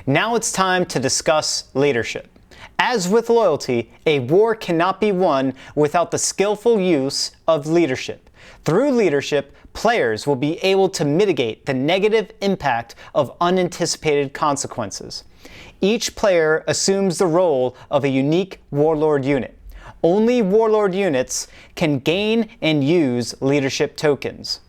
Now it's time to discuss leadership. As with loyalty, a war cannot be won without the skillful use of leadership. Through leadership, players will be able to mitigate the negative impact of unanticipated consequences. Each player assumes the role of a unique warlord unit. Only warlord units can gain and use leadership tokens.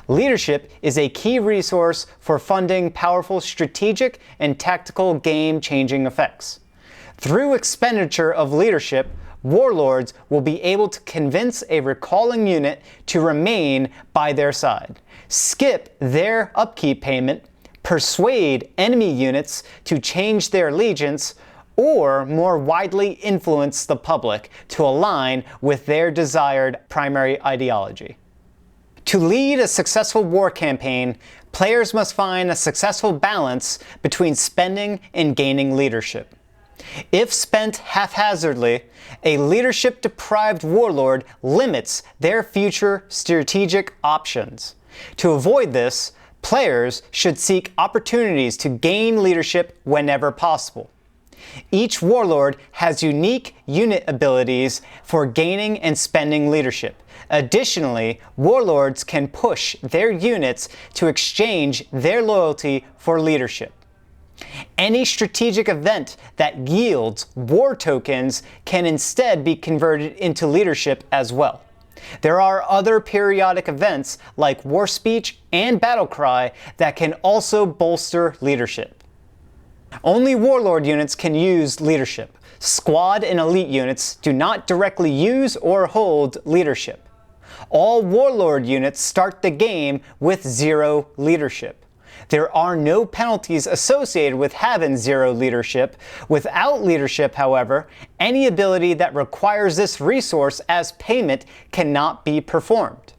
Leadership is a key resource for funding powerful strategic and tactical game-changing effects. Through expenditure of leadership, warlords will be able to convince a recalling unit to remain by their side, skip their upkeep payment, persuade enemy units to change their allegiance, or more widely influence the public to align with their desired primary ideology. To lead a successful war campaign, players must find a successful balance between spending and gaining leadership. If spent haphazardly, a leadership-deprived warlord limits their future strategic options. To avoid this, players should seek opportunities to gain leadership whenever possible. Each warlord has unique unit abilities for gaining and spending leadership. Additionally, warlords can push their units to exchange their loyalty for leadership. Any strategic event that yields war tokens can instead be converted into leadership as well. There are other periodic events like War Speech and Battle Cry that can also bolster leadership. Only warlord units can use leadership. Squad and elite units do not directly use or hold leadership. All warlord units start the game with 0 leadership. There are no penalties associated with having 0 leadership. Without leadership, however, any ability that requires this resource as payment cannot be performed.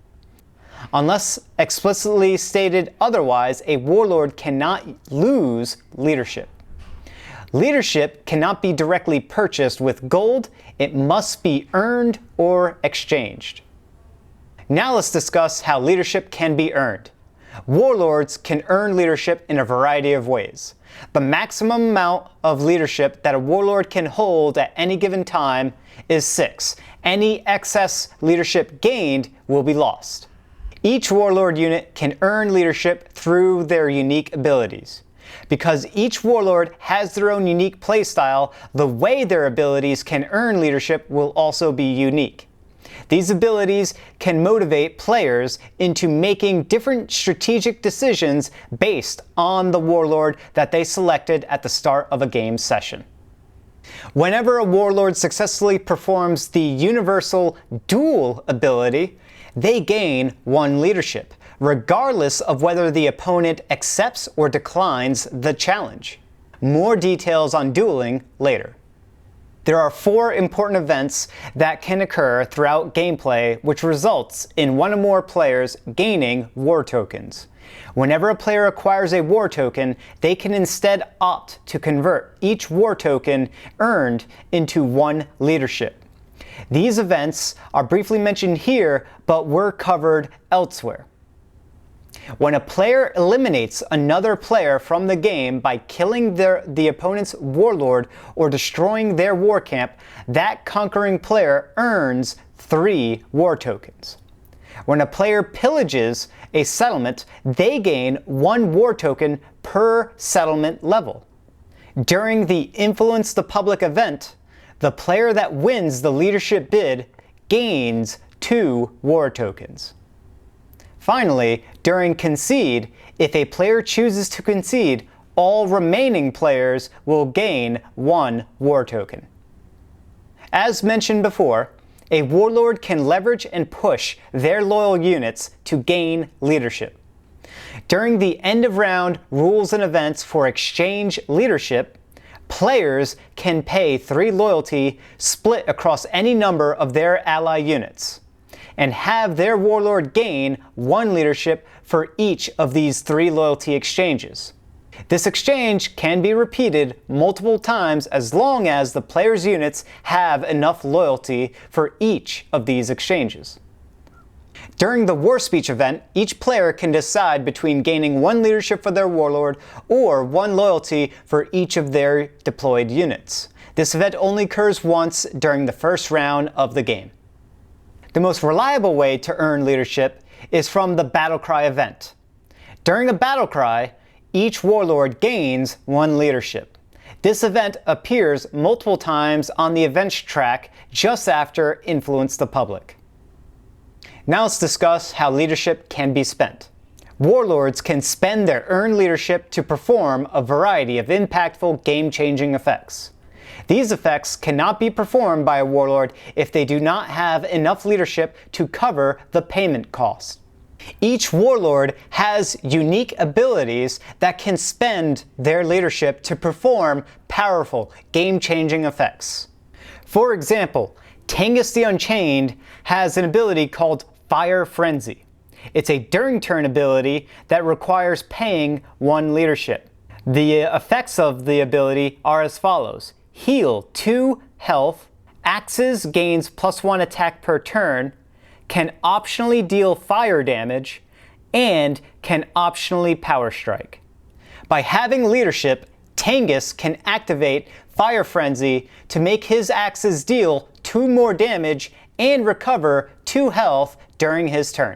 Unless explicitly stated otherwise, a warlord cannot lose leadership. Leadership cannot be directly purchased with gold. It must be earned or exchanged. Now let's discuss how leadership can be earned. Warlords can earn leadership in a variety of ways. The maximum amount of leadership that a warlord can hold at any given time is 6. Any excess leadership gained will be lost. Each warlord unit can earn leadership through their unique abilities. Because each warlord has their own unique playstyle, the way their abilities can earn leadership will also be unique. These abilities can motivate players into making different strategic decisions based on the warlord that they selected at the start of a game session. Whenever a warlord successfully performs the universal duel ability, they gain 1 leadership, regardless of whether the opponent accepts or declines the challenge. More details on dueling later. There are 4 important events that can occur throughout gameplay which results in 1 or more players gaining war tokens. Whenever a player acquires a war token, they can instead opt to convert each war token earned into 1 leadership. These events are briefly mentioned here, but were covered elsewhere. When a player eliminates another player from the game by killing the opponent's warlord or destroying their war camp, that conquering player earns 3 war tokens. When a player pillages a settlement, they gain 1 war token per settlement level. During the Influence the Public event, the player that wins the leadership bid gains 2 war tokens. Finally, during Concede, if a player chooses to concede, all remaining players will gain 1 war token. As mentioned before, a warlord can leverage and push their loyal units to gain leadership. During the end of round rules and events for exchange leadership, players can pay 3 loyalty split across any number of their ally units, and have their warlord gain 1 leadership for each of these 3 loyalty exchanges. This exchange can be repeated multiple times as long as the player's units have enough loyalty for each of these exchanges. During the War Speech event, each player can decide between gaining 1 leadership for their warlord or 1 loyalty for each of their deployed units. This event only occurs once during the first round of the game. The most reliable way to earn leadership is from the Battle Cry event. During a Battle Cry, each warlord gains 1 leadership. This event appears multiple times on the events track just after Influence the Public. Now let's discuss how leadership can be spent. Warlords can spend their earned leadership to perform a variety of impactful game-changing effects. These effects cannot be performed by a warlord if they do not have enough leadership to cover the payment cost. Each warlord has unique abilities that can spend their leadership to perform powerful, game-changing effects. For example, Tangus the Unchained has an ability called Fire Frenzy. It's a during turn ability that requires paying 1 leadership. The effects of the ability are as follows: heal 2 health, axes gains +1 attack per turn, can optionally deal fire damage, and can optionally power strike. By having leadership, Tangus can activate Fire Frenzy to make his axes deal 2 more damage and recover 2 health during his turn.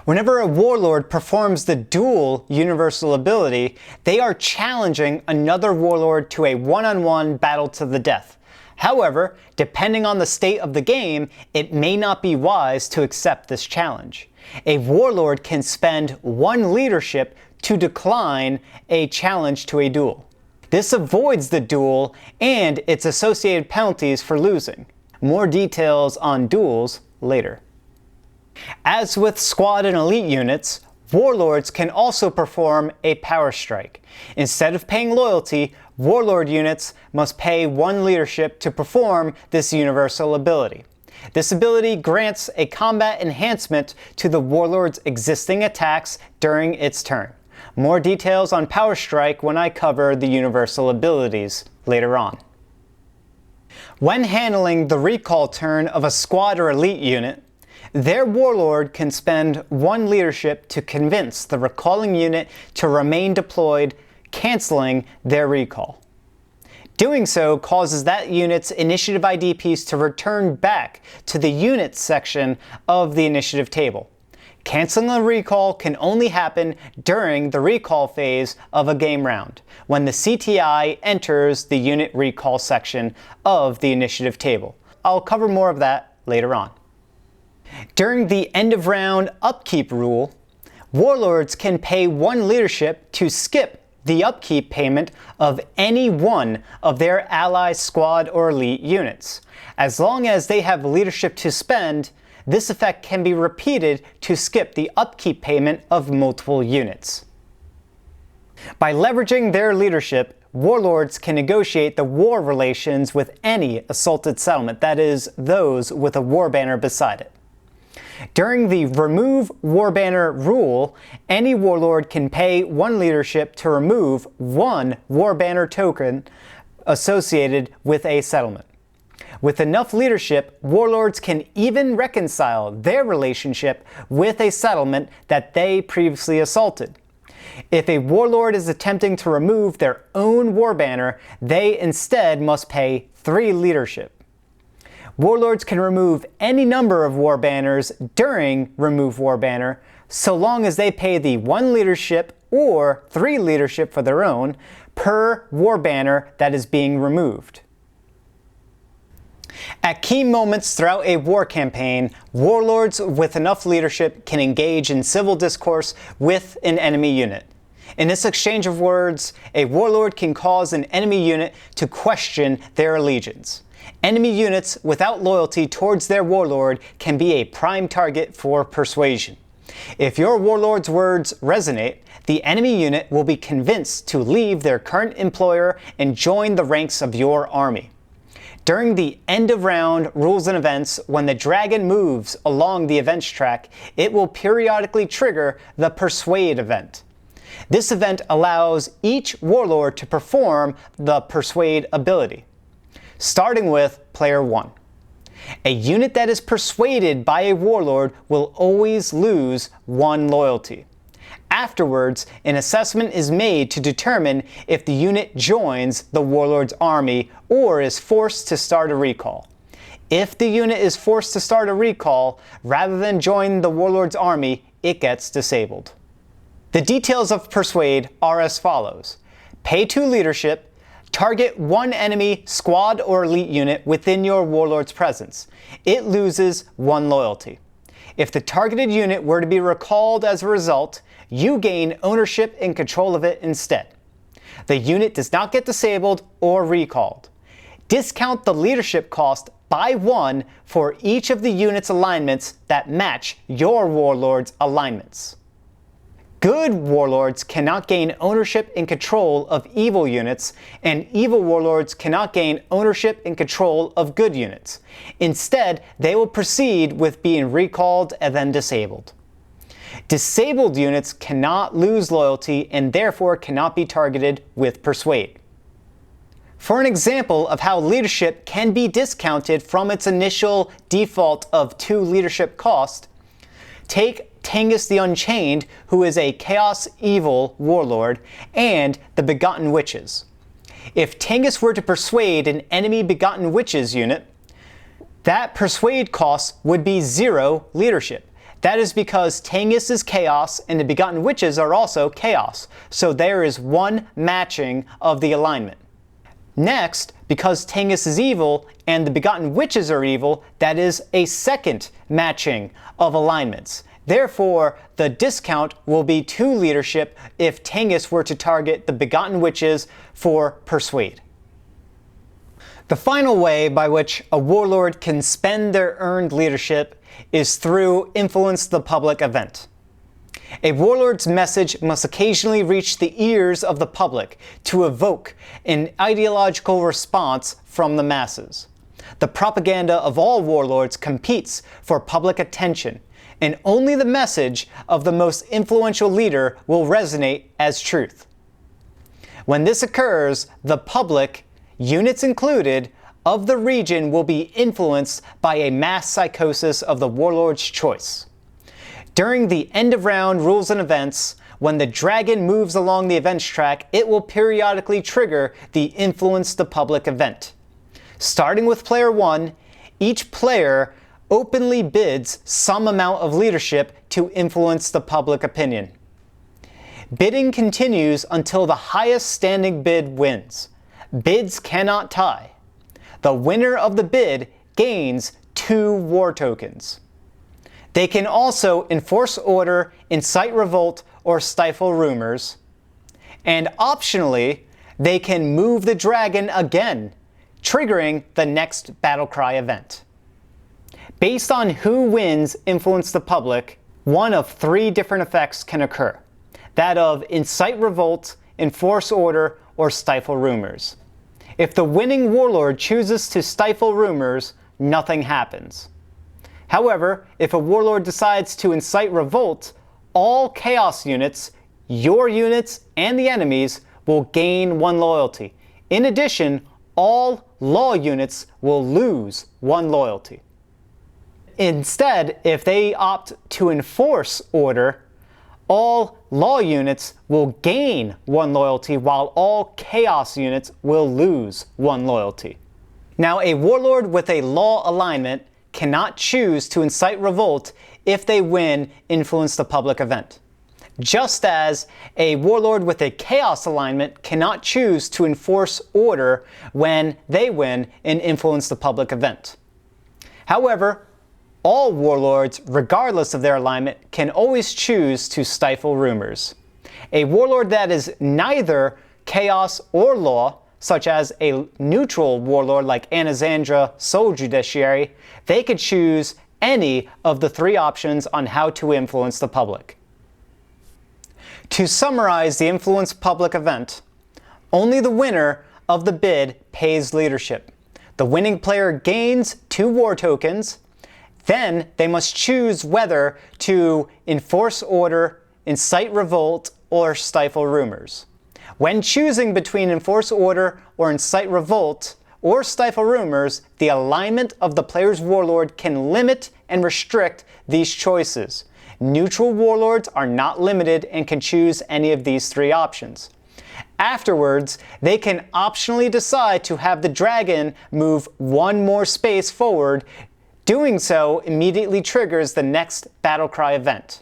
Whenever a warlord performs the dual universal ability, they are challenging another warlord to a one-on-one battle to the death. However, depending on the state of the game, it may not be wise to accept this challenge. A warlord can spend 1 leadership to decline a challenge to a duel. This avoids the duel and its associated penalties for losing. More details on duels later. As with squad and elite units, warlords can also perform a power strike. Instead of paying loyalty, warlord units must pay 1 leadership to perform this universal ability. This ability grants a combat enhancement to the warlord's existing attacks during its turn. More details on power strike when I cover the universal abilities later on. When handling the recall turn of a squad or elite unit, their warlord can spend 1 leadership to convince the recalling unit to remain deployed, canceling their recall. Doing so causes that unit's initiative ID piece to return back to the units section of the initiative table. Canceling a recall can only happen during the recall phase of a game round, when the CTI enters the unit recall section of the initiative table. I'll cover more of that later on. During the end of round upkeep rule, warlords can pay 1 leadership to skip the upkeep payment of any one of their ally squad or elite units. As long as they have leadership to spend, this effect can be repeated to skip the upkeep payment of multiple units. By leveraging their leadership, warlords can negotiate the war relations with any assaulted settlement, that is, those with a warbanner beside it. During the Remove Warbanner rule, any warlord can pay 1 leadership to remove 1 warbanner token associated with a settlement. With enough leadership, warlords can even reconcile their relationship with a settlement that they previously assaulted. If a warlord is attempting to remove their own warbanner, they instead must pay 3 leadership. Warlords can remove any number of warbanners during Remove Warbanner, so long as they pay the 1 leadership or 3 leadership for their own per warbanner that is being removed. At key moments throughout a war campaign, warlords with enough leadership can engage in civil discourse with an enemy unit. In this exchange of words, a warlord can cause an enemy unit to question their allegiance. Enemy units without loyalty towards their warlord can be a prime target for persuasion. If your warlord's words resonate, the enemy unit will be convinced to leave their current employer and join the ranks of your army. During the end of round rules and events, when the dragon moves along the events track, it will periodically trigger the Persuade event. This event allows each warlord to perform the Persuade ability. Starting with player 1. A unit that is persuaded by a warlord will always lose 1 loyalty. Afterwards, an assessment is made to determine if the unit joins the warlord's army or is forced to start a recall. If the unit is forced to start a recall, rather than join the warlord's army, it gets disabled. The details of Persuade are as follows. Pay 2 leadership, target 1 enemy squad or elite unit within your warlord's presence. It loses 1 loyalty. If the targeted unit were to be recalled as a result, you gain ownership and control of it instead. The unit does not get disabled or recalled. Discount the leadership cost by 1 for each of the unit's alignments that match your warlord's alignments. Good warlords cannot gain ownership and control of evil units, and evil warlords cannot gain ownership and control of good units. Instead, they will proceed with being recalled and then disabled. Disabled units cannot lose loyalty and therefore cannot be targeted with Persuade. For an example of how leadership can be discounted from its initial default of 2 leadership cost, take Tengus the Unchained, who is a Chaos Evil warlord, and the Begotten Witches. If Tengus were to persuade an enemy Begotten Witches unit, that persuade cost would be 0 leadership. That is because Tengus is Chaos and the Begotten Witches are also Chaos, so there is 1 matching of the alignment. Next, because Tengus is evil and the Begotten Witches are evil, that is a 2nd matching of alignments. Therefore, the discount will be 2 leadership if Tengus were to target the Begotten Witches for Persuade. The final way by which a warlord can spend their earned leadership is through Influence the Public event. A warlord's message must occasionally reach the ears of the public to evoke an ideological response from the masses. The propaganda of all warlords competes for public attention, and only the message of the most influential leader will resonate as truth. When this occurs, the public, units included, of the region will be influenced by a mass psychosis of the warlord's choice. During the end of round rules and events, when the dragon moves along the events track, it will periodically trigger the Influence the Public event. Starting with player 1, each player openly bids some amount of leadership to influence the public opinion. Bidding continues until the highest standing bid wins. Bids cannot tie. The winner of the bid gains 2 war tokens. They can also enforce order, incite revolt, or stifle rumors. And optionally, they can move the dragon again, triggering the next Battlecry event. Based on who wins Influence the Public, one of 3 different effects can occur. That of incite revolt, enforce order, or stifle rumors. If the winning warlord chooses to stifle rumors, nothing happens. However, if a warlord decides to incite revolt, all chaos units, your units, and the enemy's will gain 1 loyalty. In addition, all law units will lose 1 loyalty. Instead, if they opt to enforce order, all law units will gain 1 loyalty while all chaos units will lose 1 loyalty. Now, a warlord with a law alignment cannot choose to incite revolt if they win Influence the Public event. Just as a warlord with a chaos alignment cannot choose to enforce order when they win an Influence the Public event. However, all warlords, regardless of their alignment, can always choose to stifle rumors. A warlord that is neither chaos or law, such as a neutral warlord like Anazandra Soul Judiciary, they could choose any of the 3 options on how to influence the public. To summarize the Influence Public event, only the winner of the bid pays leadership. The winning player gains 2 war tokens. Then they must choose whether to enforce order, incite revolt, or stifle rumors. When choosing between enforce order or incite revolt, or stifle rumors, the alignment of the player's warlord can limit and restrict these choices. Neutral warlords are not limited and can choose any of these three options. Afterwards, they can optionally decide to have the dragon move one more space forward. Doing so immediately triggers the next battlecry event.